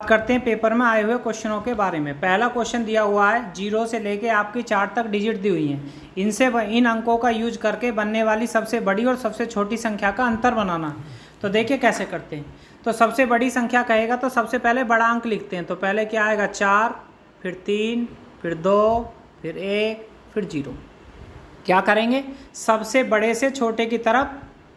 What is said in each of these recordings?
करते हैं पेपर में आए हुए क्वेश्चनों के बारे में। पहला क्वेश्चन दिया हुआ है 0 से लेके आपकी 4 तक डिजिट दी हुई हैं। इन अंकों का यूज करके बनने वाली सबसे बड़ी और सबसे छोटी संख्या का अंतर बनाना। तो देखिए कैसे करते हैं। तो सबसे बड़ी संख्या कहेगा तो सबसे पहले बड़ा अंक लिखते हैं। तो पहले क्या आएगा 4, फिर 3, फिर 2, फिर 1, फिर 0। क्या करेंगे, सबसे बड़े से छोटे की तरफ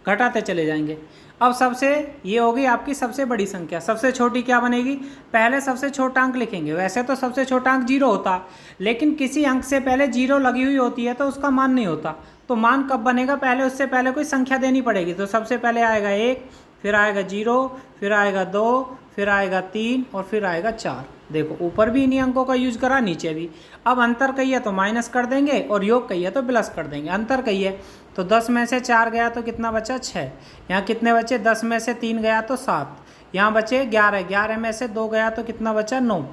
घटाते चले जाएंगे। अब सबसे ये होगी आपकी सबसे बड़ी संख्या, सबसे छोटी क्या बनेगी, पहले सबसे छोटा अंक लिखेंगे। वैसे तो सबसे छोटा अंक 0 होता, लेकिन किसी अंक से पहले 0 लगी हुई होती है तो उसका मान नहीं होता। तो मान कब बनेगा, पहले उससे पहले कोई संख्या देनी पड़ेगी। तो सबसे पहले आएगा 1, फिर आएगा 0, फिर आएगा 2, फिर आएगा 3 और फिर आएगा 4। देखो ऊपर भी इन्हीं अंकों का यूज करा, नीचे भी। अब अंतर कही है तो माइनस कर देंगे और योग कही है तो प्लस कर देंगे। अंतर कही है तो 10 में से 4 गया तो कितना बचा 6। यहाँ कितने बचे, 10 में से 3 गया तो 7। यहाँ बचे 11, 11 में से 2 गया तो कितना बचा 9।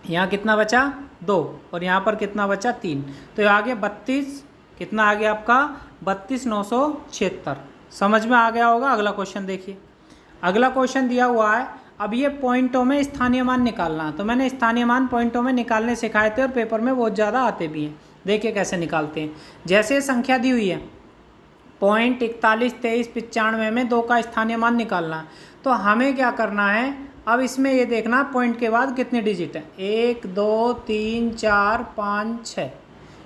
यहाँ कितना बचा 2 और यहाँ पर कितना बचा 3। तो आगे 32, कितना आ गया आपका 32,976। समझ में आ गया होगा। अगला क्वेश्चन देखिए। अगला क्वेश्चन दिया हुआ है, अब ये पॉइंटों में स्थानीय मान निकालना है। तो मैंने स्थानीय मान पॉइंटों में निकालने सिखाए थे और पेपर में बहुत ज़्यादा आते भी हैं। देखिए कैसे निकालते हैं। जैसे संख्या दी हुई है 0.41, 23, 95 में 2 का स्थानीय मान निकालना है। तो हमें क्या करना है, अब इसमें ये देखना पॉइंट के बाद कितने डिजिट है। 1, 2, 3, 4, 5, 6।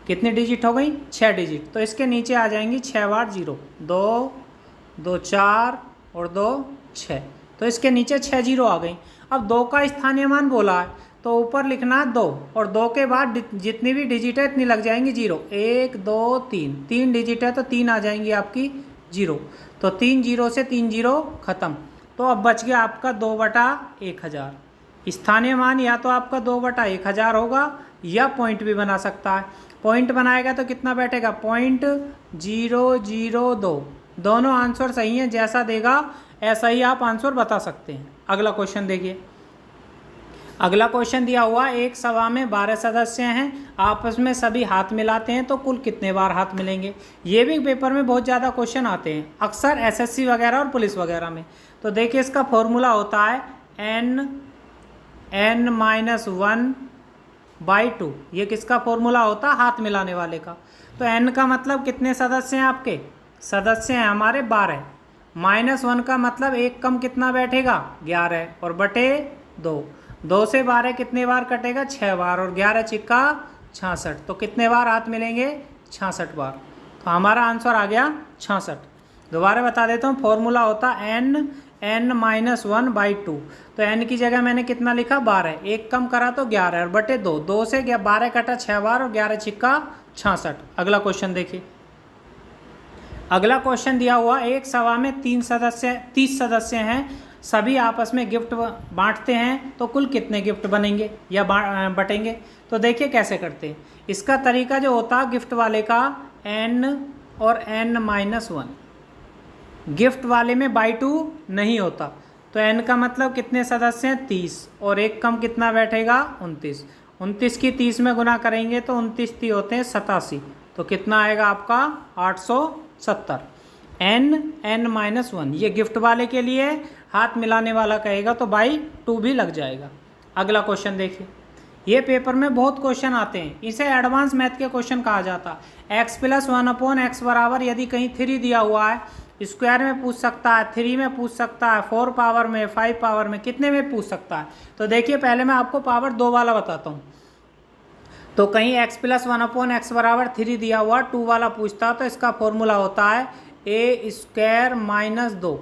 कितनी डिजिट हो गई, 6 डिजिट। तो इसके नीचे आ जाएंगी 6 बार 0, 2, 2, 4 और 2, 6। तो इसके नीचे 6 0 आ गई। अब 2 का स्थानीय मान बोला है तो ऊपर लिखना है 2 और 2 के बाद जितनी भी डिजिट है इतनी लग जाएंगी 0। 1, 2, 3, 3 डिजिट है तो 3 आ जाएंगी आपकी 0। तो 3 0 से 3 0 खत्म। तो अब बच गया आपका 2/1000। स्थानीय मान या तो आपका 2/1000 होगा या पॉइंट भी बना सकता है। पॉइंट बनाएगा तो कितना बैठेगा, 0.002। दोनों आंसर सही हैं, जैसा देगा ऐसा ही आप आंसर बता सकते हैं। अगला क्वेश्चन देखिए। अगला क्वेश्चन दिया हुआ, एक सभा में 12 सदस्य हैं, आपस में सभी हाथ मिलाते हैं तो कुल कितने बार हाथ मिलेंगे। ये भी पेपर में बहुत ज़्यादा क्वेश्चन आते हैं, अक्सर एसएससी वगैरह और पुलिस वगैरह में। तो देखिए इसका फॉर्मूला होता है n-1/2। ये किसका फॉर्मूला होता है, हाथ मिलाने वाले का। तो n का मतलब कितने सदस्य हैं, आपके सदस्य हैं हमारे 12। -1 का मतलब एक कम कितना बैठेगा 11 और बटे 2। 2 से 12 कितने बार कटेगा, 6 बार और 11 चिक्का 66। तो कितने बार हाथ मिलेंगे, 66 बार। तो हमारा आंसर आ गया 66। दोबारा बता देता हूँ, फॉर्मूला होता n-1/2। तो n की जगह मैंने कितना लिखा 12, एक कम करा तो 11 और बटे 2। 2 से 12 कटा 6 बार और 11 चिक्का 66। अगला क्वेश्चन देखिए। अगला क्वेश्चन दिया हुआ, एक सभा में 30 सदस्य हैं, सभी आपस में गिफ्ट बांटते हैं तो कुल कितने गिफ्ट बनेंगे या बटेंगे। तो देखिए कैसे करते हैं। इसका तरीका जो होता है गिफ्ट वाले का, n और n-1। गिफ्ट वाले में बाई 2 नहीं होता। तो n का मतलब कितने सदस्य हैं 30 और एक कम कितना बैठेगा 29। 29 की 30 में गुना करेंगे तो 29 30 होते हैं 87। तो कितना आएगा आपका 870। n-1 ये गिफ्ट वाले के लिए, हाथ मिलाने वाला कहेगा तो बाई 2 भी लग जाएगा। अगला क्वेश्चन देखिए। ये पेपर में बहुत क्वेश्चन आते हैं, इसे एडवांस मैथ के क्वेश्चन कहा जाता है। x + 1/x बराबर, यदि कहीं 3 दिया हुआ है, स्क्वायर में पूछ सकता है, 3 में पूछ सकता है, 4 पावर में, 5 पावर में, कितने में पूछ सकता है। तो देखिए पहले मैं आपको पावर 2 वाला बताता हूँ। तो कहीं x + 1/x बराबर 3 दिया हुआ, 2 वाला पूछता तो इसका फॉर्मूला होता है a² - 2।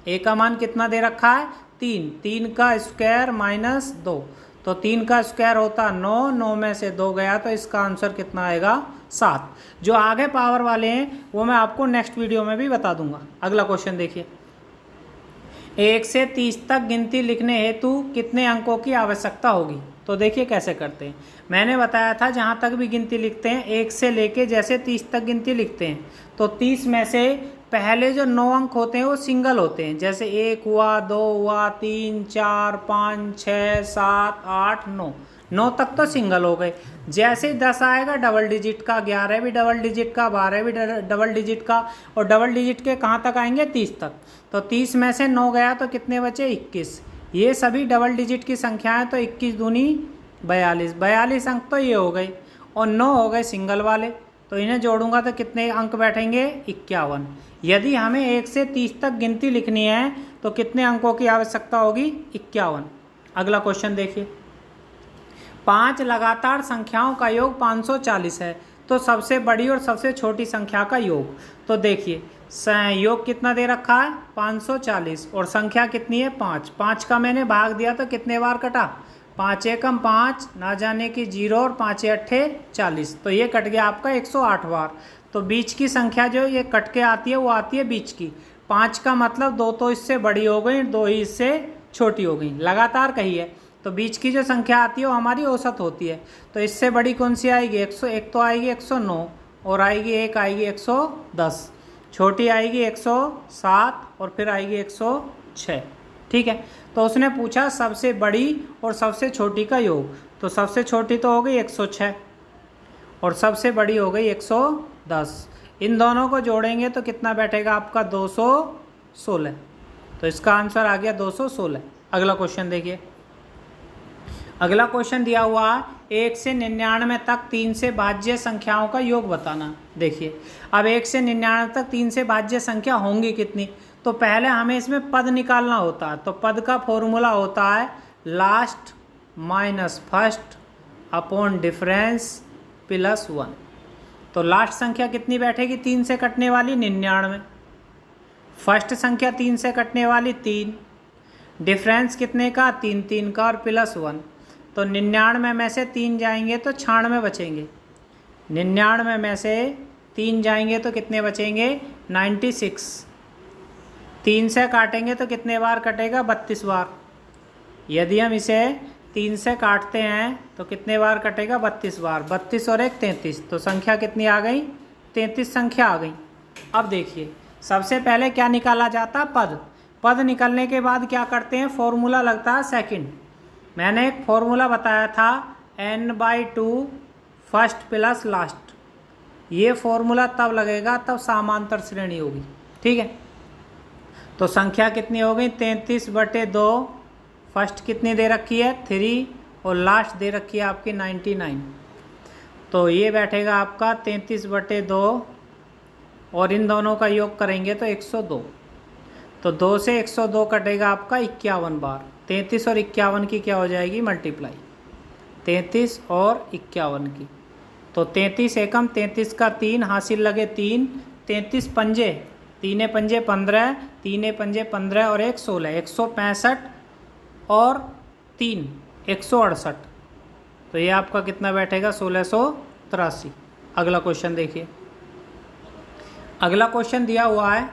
a का मान कितना दे रखा है 3, 3 का स्क्वायर माइनस 2। तो 3 का स्क्वायर होता 9, 9 में से 2 गया तो इसका आंसर कितना आएगा 7। जो आगे पावर वाले हैं वो मैं आपको नेक्स्ट वीडियो में भी बता दूंगा। अगला क्वेश्चन देखिए। 1 से 30 तक गिनती लिखने हेतु कितने अंकों की आवश्यकता होगी। तो देखिए कैसे करते हैं। मैंने बताया था जहाँ तक भी गिनती लिखते हैं, 1 से लेके जैसे 30 तक गिनती लिखते हैं, तो 30 में से पहले जो 9 अंक होते हैं वो सिंगल होते हैं। जैसे 1 हुआ, 2 हुआ, 3, 4, 5, 6, 7, 8, 9। 9 तक तो सिंगल हो गए। जैसे ही 10 आएगा डबल डिजिट का, 11 भी डबल डिजिट का, 12 भी डबल डिजिट का, और डबल डिजिट के कहाँ तक आएंगे 30 तक। तो 30 में से 9 गया तो कितने बचे 21। ये सभी डबल डिजिट की संख्याएं, तो 21 दूनी 42, 42 अंक तो ये हो गई, और 9 हो गए सिंगल वाले, तो इन्हें जोड़ूंगा तो कितने अंक बैठेंगे? 51। यदि हमें 1 से 30 तक गिनती लिखनी है तो कितने अंकों की आवश्यकता होगी? 51। अगला क्वेश्चन देखिए, 5 लगातार संख्याओं का योग 540 है, तो सबसे बड़ी और सबसे छोटी संख्या का योग। तो देखिए योग कितना दे रखा है? 540, और संख्या कितनी है? 5। 5 का मैंने भाग दिया तो कितने बार कटा? 5 एकम 5, ना जाने की 0, और 5 अट्ठे 40, तो ये कट गया आपका 108 बार। तो बीच की संख्या जो ये कट के आती है वो आती है बीच की। 5 का मतलब 2 तो इससे बड़ी हो गई, 2 ही इससे छोटी हो गई, लगातार कही है, तो बीच की जो संख्या आती है वो हमारी औसत होती है। तो इससे बड़ी कौन सी आएगी? 101 तो आएगी 109, और आएगी एक आएगी 110, छोटी आएगी 107, और फिर आएगी 106। ठीक है, तो उसने पूछा सबसे बड़ी और सबसे छोटी का योग, तो सबसे छोटी तो हो गई 106 और सबसे बड़ी हो गई 110। इन दोनों को जोड़ेंगे तो कितना बैठेगा आपका? 216। तो इसका आंसर आ गया 216। अगला क्वेश्चन देखिए, अगला क्वेश्चन दिया हुआ 1 से 99 तक 3 से भाज्य संख्याओं का योग बताना। देखिए अब 1 से 99 तक 3 से भाज्य संख्या होंगी कितनी? तो पहले हमें इसमें पद निकालना होता है, तो पद का फॉर्मूला होता है last minus first upon difference plus 1। तो लास्ट संख्या कितनी बैठेगी 3 से कटने वाली? 99। फर्स्ट संख्या 3 से कटने वाली 3, डिफरेंस कितने का? 3 3 का, और प्लस 1। तो 99 में से 3 जाएंगे तो 96 बचेंगे, 99 में से 3 जाएंगे तो कितने बचेंगे? 96। 3 से काटेंगे तो कितने बार कटेगा? 32 बार। यदि हम इसे 3 से काटते हैं तो कितने बार कटेगा? 32 बार। 32 और 1 33, तो संख्या कितनी आ गई? 33 संख्या आ गई। अब देखिए सबसे पहले क्या निकाला जाता? पद। पद निकलने के बाद क्या करते हैं? फॉर्मूला लगता है सेकंड। मैंने एक फॉर्मूला बताया था n/2 फर्स्ट प्लस लास्ट। ये फॉर्मूला तब लगेगा तब समांतर श्रेणी होगी। ठीक है, तो संख्या कितनी हो गई? 33/2। फर्स्ट कितनी दे रखी है? 3, और लास्ट दे रखी है आपकी 99। तो ये बैठेगा आपका 33/2, और इन दोनों का योग करेंगे तो 102। तो 2 से 102 कटेगा आपका 51 बार। 33 और 51 की क्या हो जाएगी? मल्टीप्लाई। 33 और 51 की, तो 33 एकम 33 का 3, हासिल लगे 3, 33 पंजे, 3 पंजे 15, 3 पंजे 15 और 1 16, 165 और 3 168। तो ये आपका कितना बैठेगा? 1683। अगला क्वेश्चन देखिए, अगला क्वेश्चन दिया हुआ है,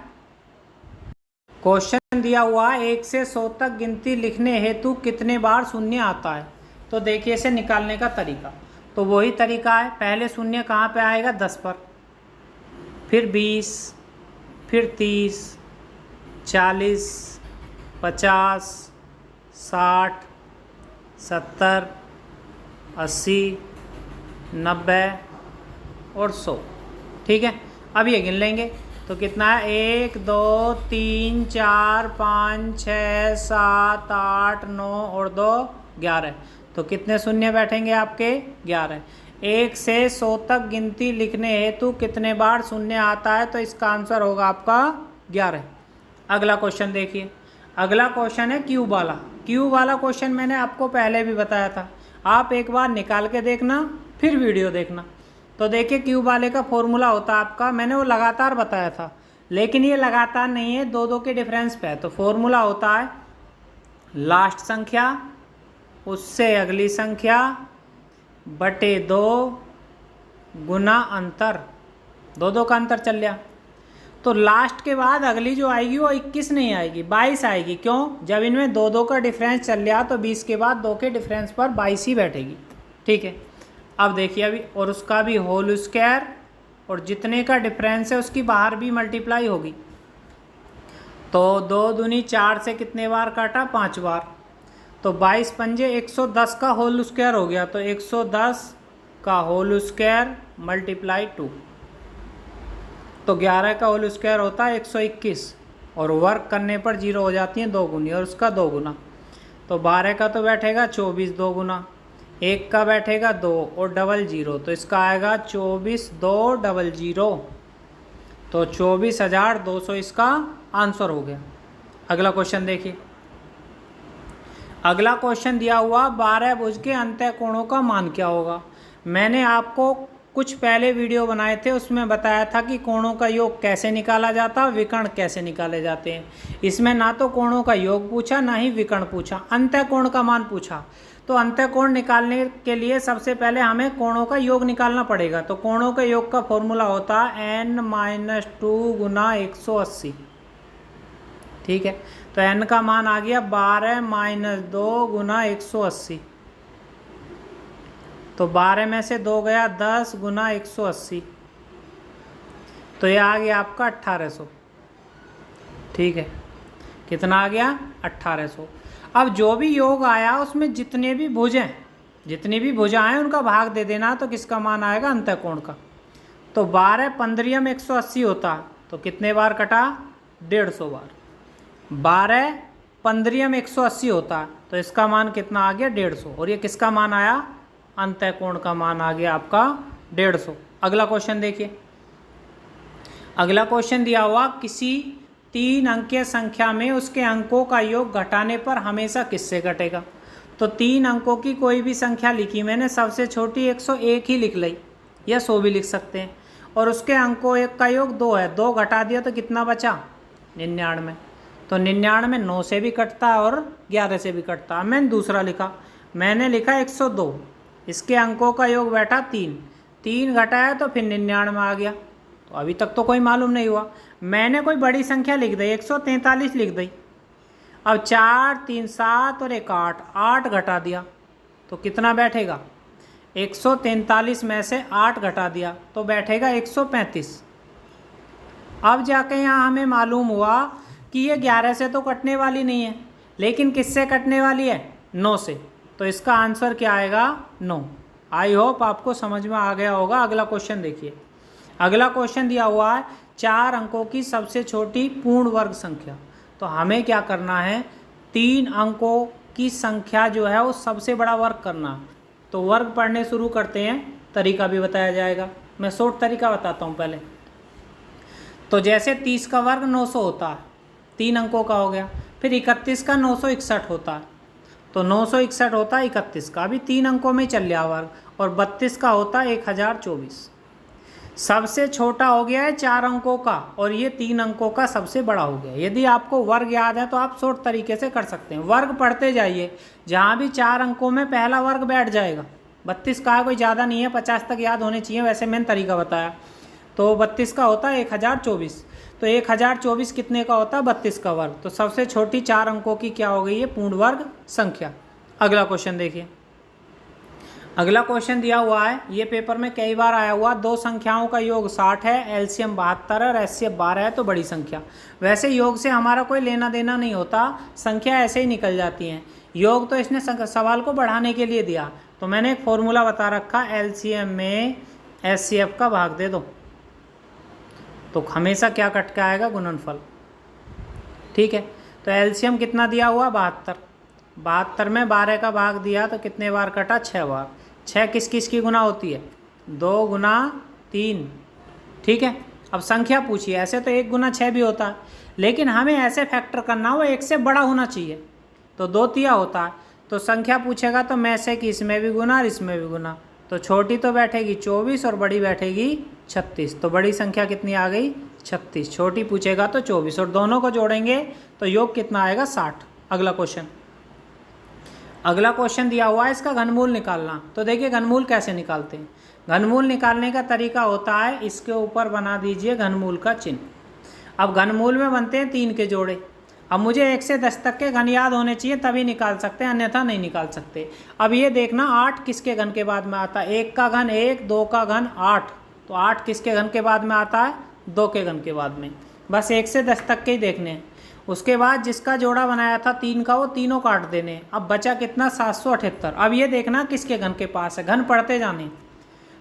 क्वेश्चन दिया हुआ है 1 से 100 तक गिनती लिखने हेतु कितने बार शून्य आता है? तो देखिए इसे निकालने का तरीका तो वही तरीका है। पहले शून्य कहाँ पे आएगा? 10 पर, फिर 20, फिर 30, 40, 50, 60, 70, 80, 90 और 100। ठीक है, अब ये गिन लेंगे तो कितना है? 1 2 3 4 5 6 7 8 9 और 2 11। तो कितने शून्य बैठेंगे आपके? 11। 1 से 100 तक गिनती लिखने हेतु कितने बार शून्य आता है? तो इसका आंसर होगा आपका 11। अगला क्वेश्चन देखिए, अगला क्वेश्चन है क्यूब वाला। क्यूब वाला क्वेश्चन मैंने आपको पहले भी बताया था, आप एक बार निकाल के देखना फिर वीडियो देखना। तो देखिए क्यूब वाले का फॉर्मूला होता है आपका, मैंने वो लगातार बताया था, लेकिन ये लगातार नहीं है, 2 2 के डिफरेंस पे है। तो फॉर्मूला होता है लास्ट संख्या उससे अगली संख्या बटे 2 गुना अंतर। 2 2 का अंतर चल गया, तो लास्ट के बाद अगली जो आएगी वो 21 नहीं आएगी, 22 आएगी। क्यों? जब इनमें 2 2 का डिफरेंस चल गया तो 20 के बाद 2 के डिफरेंस पर 22 ही बैठेगी। ठीक है, अब देखिए अभी, और उसका भी होल स्क्वायर, और जितने का डिफरेंस है उसकी बाहर भी मल्टीप्लाई होगी। तो 2 दूनी 4 से कितने बार काटा? 5 बार। तो 22 पंजे 110 का होल स्क्वायर हो गया, तो 110 का होल स्क्वायर मल्टीप्लाई 2। तो 11 का होल स्क्वायर होता है 121, और वर्क करने पर 0 हो जाती है 2 गुनी, और उसका 2 गुना। तो 12 का तो बैठेगा 24 दो गुना, 1 का बैठेगा 2 और डबल 0, तो इसका आएगा 24 2 डबल 0, तो 24,200 इसका आंसर हो गया। अगला क्वेश्चन देखिए। अगला क्वेश्चन दिया हुआ 12 भुज के अंतः कोणों का मान क्या होगा। मैंने आपको कुछ पहले वीडियो बनाए थे, उसमें बताया था कि कोणों का योग कैसे निकाला जाता है, विकर्ण कैसे निकाले जाते हैं। इसमें ना तो कोणों का योग पूछा, ना ही विकर्ण पूछा, अंतः कोण का मान पूछा। तो अंतः कोण निकालने के लिए सबसे पहले हमें कोणों का योग निकालना पड़ेगा। तो कोणों के योग का फॉर्मूला होता है n-2 गुना 180। ठीक है, तो n का मान आ गया 12 - 2 गुना 180, तो 12 में से 2 गया 10 गुना 180, तो ये आ गया आपका 1800। ठीक है, कितना आ गया 1800। अब जो भी योग आया उसमें जितने भी भुज हैं, जितनी भी भुजा हैं उनका भाग दे देना, तो किसका मान आएगा अंतःकोण का। तो 12 15 में 180 होता, तो कितने बार कटा 150 बार। 12 15 में 180 होता, तो इसका मान कितना आ गया 150, और ये किसका मान आया अंतःकोण का मान आ गया आपका 150। अगला क्वेश्चन देखिए। अगला क्वेश्चन दिया हुआ किसी 3 अंकीय संख्या में उसके अंकों का योग घटाने पर हमेशा किससे घटेगा। तो 3 अंकों की कोई भी संख्या लिखी मैंने, सबसे छोटी 101 ही लिख ली, या 100 भी लिख सकते हैं, और उसके अंकों का योग 2 है, 2 घटा दिया तो कितना बचा 99। तो 99 9 से भी कटता है और 11 से भी कटता है। मैंने दूसरा लिखा, मैंने लिखा 102, इसके अंकों का योग बैठा 3, 3 घटाया तो फिर 99 आ गया। तो अभी तक तो कोई मालूम नहीं हुआ। मैंने कोई बड़ी संख्या लिख दी, 143 लिख दी। अब 4 3 7 और 1 8, 8 घटा दिया तो कितना बैठेगा 143 में से 8 घटा दिया तो बैठेगा 135। अब जाके यहाँ हमें मालूम हुआ कि ये 11 से तो कटने वाली नहीं है, लेकिन किससे कटने वाली है 9 से। तो इसका आंसर क्या आएगा 9। आई होप आपको समझ में आ गया होगा। अगला क्वेश्चन देखिए। अगला क्वेश्चन दिया हुआ है 4 अंकों की सबसे छोटी पूर्ण वर्ग संख्या। तो हमें क्या करना है, 3 अंकों की संख्या जो है वो सबसे बड़ा वर्ग करना। तो वर्ग पढ़ने शुरू करते हैं, तरीका भी बताया जाएगा। मैं शॉर्ट तरीका बताता हूँ पहले। तो जैसे 30 का वर्ग 900 होता है, 3 अंकों का हो गया। फिर 31 का 961 होता है, तो 961 होता है 31 का, अभी 3 अंकों में चल रहा वर्ग। और 32 का होता है 1024। सबसे छोटा हो गया है 4 अंकों का, और ये 3 अंकों का सबसे बड़ा हो गया। यदि आपको वर्ग याद है तो आप शॉर्ट तरीके से कर सकते हैं। वर्ग पढ़ते जाइए, जहाँ भी 4 अंकों में पहला वर्ग बैठ जाएगा। 32 का कोई ज़्यादा नहीं है, 50 तक याद होने चाहिए, वैसे मैंने तरीका बताया। तो 32 का होता है 1024, तो 1024 कितने का होता है 32 का वर्ग। तो सबसे छोटी 4 अंकों की क्या हो गई है पूर्ण वर्ग संख्या। अगला क्वेश्चन देखिए। अगला क्वेश्चन दिया हुआ है, ये पेपर में कई बार आया हुआ, 2 संख्याओं का योग 60 है, एलसीएम 72 है और एचसीएफ 12 है, तो बड़ी संख्या। वैसे योग से हमारा कोई लेना देना नहीं होता, संख्या ऐसे ही निकल जाती हैं। योग तो इसने सवाल को बढ़ाने के लिए दिया, तो मैंने एक फॉर्मूला बता रखा, एलसीएम में एचसीएफ का भाग दे दो तो हमेशा क्या कट के आएगा गुणनफल। ठीक है, तो एलसीएम कितना दिया हुआ 72, 72 में 12 का भाग दिया तो कितने बार कटा 6 बार। 6 किस किस की गुना होती है 2 गुना 3। ठीक है, अब संख्या पूछिए, ऐसे तो 1 गुना 6 भी होता है, लेकिन हमें ऐसे फैक्टर करना हो 1 से बड़ा होना चाहिए, तो 2 तिया होता है। तो संख्या पूछेगा तो मैं से कि इसमें भी गुना और इसमें भी गुना, तो छोटी तो बैठेगी 24 और बड़ी बैठेगी 36, तो बड़ी संख्या कितनी आ गई 36। छोटी पूछेगा तो 24 और दोनों को जोड़ेंगे तो योग कितना आएगा 60। अगला क्वेश्चन। अगला क्वेश्चन दिया हुआ है, इसका घनमूल निकालना। तो देखिए घनमूल कैसे निकालते हैं। घनमूल निकालने का तरीका होता है, इसके ऊपर बना दीजिए घनमूल का चिन्ह। अब घनमूल में बनते हैं 3 के जोड़े। अब मुझे 1 से 10 तक के घन याद होने चाहिए तभी निकाल सकते हैं, अन्यथा नहीं निकाल सकते। अब ये देखना 8 किसके घन के बाद में आता है, 1 का घन 1, 2 का घन 8, तो 8 किसके घन के बाद में आता है 2 के घन के बाद में। बस 1 से 10 तक के ही देखने हैं। उसके बाद जिसका जोड़ा बनाया था 3 का, वो तीनों काट देने। अब बचा कितना 778। अब ये देखना किसके घन के पास है, घन पढ़ते जाने।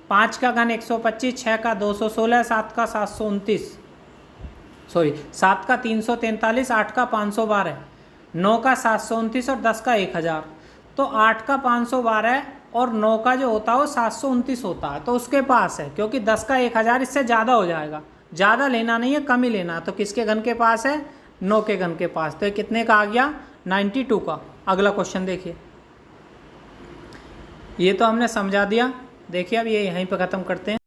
5 का घन 125, 6 का 216, 7 का 729, 7 का 343, 8 का 512, 9 का 729 और 10 का 1000। तो 8 का 512 और 9 का जो होता है वो 729 होता है, तो उसके पास है, क्योंकि 10 का 1000 इससे ज़्यादा हो जाएगा, ज़्यादा लेना नहीं है, कम ही लेना। तो किसके घन के पास है? 9 के घन के पास। तो ये कितने का आ गया? 92 का। अगला क्वेश्चन देखिए, ये तो हमने समझा दिया। देखिए अब ये यहीं पे ख़त्म करते हैं।